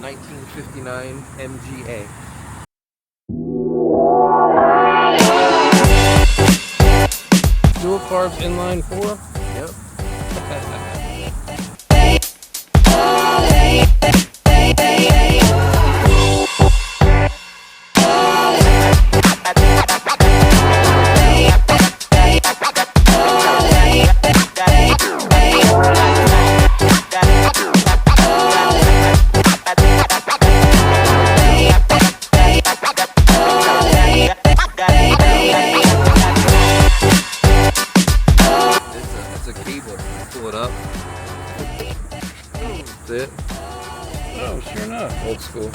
1959 MGA. Dual carbs inline 4? Yep. It's a cable. Pull it up. That's it. Oh, sure enough. Old school.